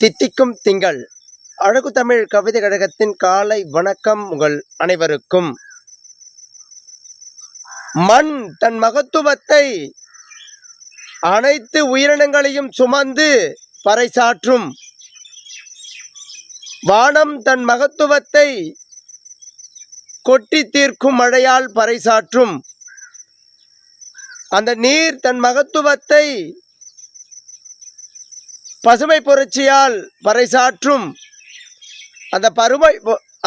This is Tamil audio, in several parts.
தித்திக்கும் திங்கள் அழகு தமிழ் கவிதை கழகத்தின் காலை வணக்கம் உங்கள் அனைவருக்கும். மண் தன் மகத்துவத்தை அனைத்து உயிரினங்களையும் சுமந்து பறைசாற்றும். வானம் தன் மகத்துவத்தை கொட்டி தீர்க்கும் மழையால் பறைசாற்றும். அந்த நீர் தன் மகத்துவத்தை பசுமை புரட்சியால் பறைசாற்றும்.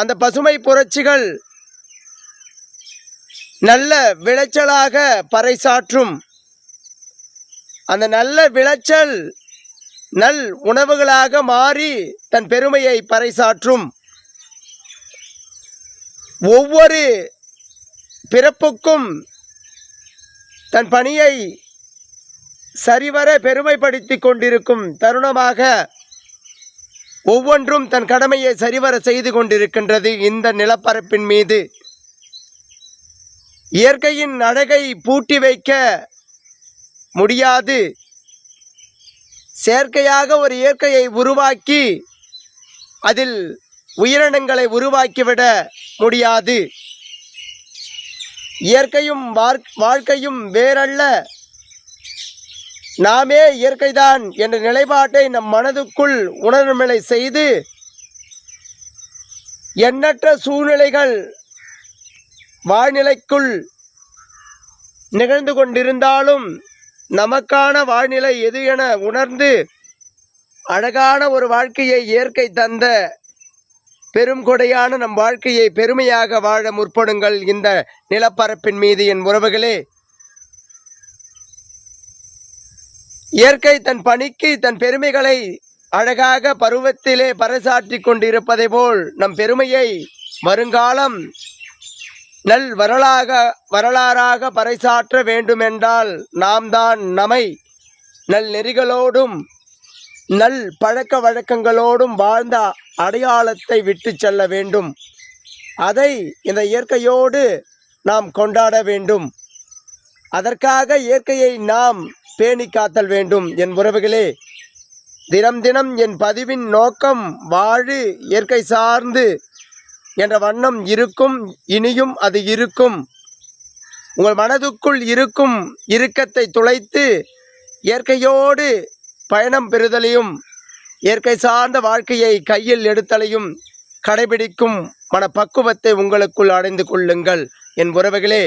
அந்த பசுமை புரட்சிகள் நல்ல விளைச்சலாக பறைசாற்றும். அந்த நல்ல விளைச்சல் நல் உணவுகளாக மாறி தன் பெருமையை பறைசாற்றும். ஒவ்வொரு பிறப்புக்கும் தன் பணியை சரிவர பெருமைப்படுத்திக் கொண்டிருக்கும் தருணமாக ஒவ்வொன்றும் தன் கடமையை சரிவர செய்து கொண்டிருக்கின்றது. இந்த நிலப்பரப்பின் மீது இயற்கையின் அழகை பூட்டி வைக்க முடியாது. செயற்கையாக ஒரு இயற்கையை உருவாக்கி அதில் உயிரினங்களை உருவாக்கிவிட முடியாது. இயற்கையும் வாழ்க்கையும் வேறல்ல, நாமே இயற்கைதான் என்ற நிலைப்பாட்டை நம் மனதுக்குள் உணர்நிலை செய்து எண்ணற்ற சூழ்நிலைகள் வாழ்நிலைக்குள் நிகழ்ந்து கொண்டிருந்தாலும் நமக்கான வாழ்நிலை எது என உணர்ந்து அழகான ஒரு வாழ்க்கையை இயற்கை தந்த பெரும் கொடையான நம் வாழ்க்கையை பெருமையாக வாழ முற்படுங்கள். இந்த நிலப்பரப்பின் மீது என் உறவுகளே, இயற்கை தன் பணிக்கு தன் பெருமைகளை அழகாக பருவத்திலே பறைசாற்றி கொண்டிருப்பதை போல் நம் பெருமையை வருங்காலம் நல் வரலாறாக பறைசாற்ற வேண்டுமென்றால் நாம் தான் நம்மை நல் நெறிகளோடும் நல் பழக்க வழக்கங்களோடும் வாழ்ந்த அடையாளத்தை விட்டு செல்ல வேண்டும். அதை இந்த இயற்கையோடு நாம் கொண்டாட வேண்டும். அதற்காக இயற்கையை நாம் பேணி காத்தல் வேண்டும். என் உறவுகளே, தினம் தினம் என் பதிவின் நோக்கம் வாழு இயற்கை சார்ந்து என்ற வண்ணம் இருக்கும். இனியும் அது இருக்கும். உங்கள் மனதுக்குள் இருக்கும் இறுக்கத்தை துளைத்து இயற்கையோடு பயணம் பெறுதலையும் இயற்கை சார்ந்த வாழ்க்கையை கையில் எடுத்தலையும் கடைபிடிக்கும் மனப்பக்குவத்தை உங்களுக்குள் அடைந்து கொள்ளுங்கள். என் உறவுகளே,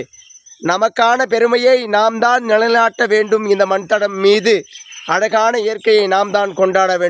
நமக்கான பெருமையை நாம் தான் நிலைநாட்ட வேண்டும். இந்த மண்தடம் மீது அழகான இயற்கையை நாம் தான் கொண்டாட வேண்டும்.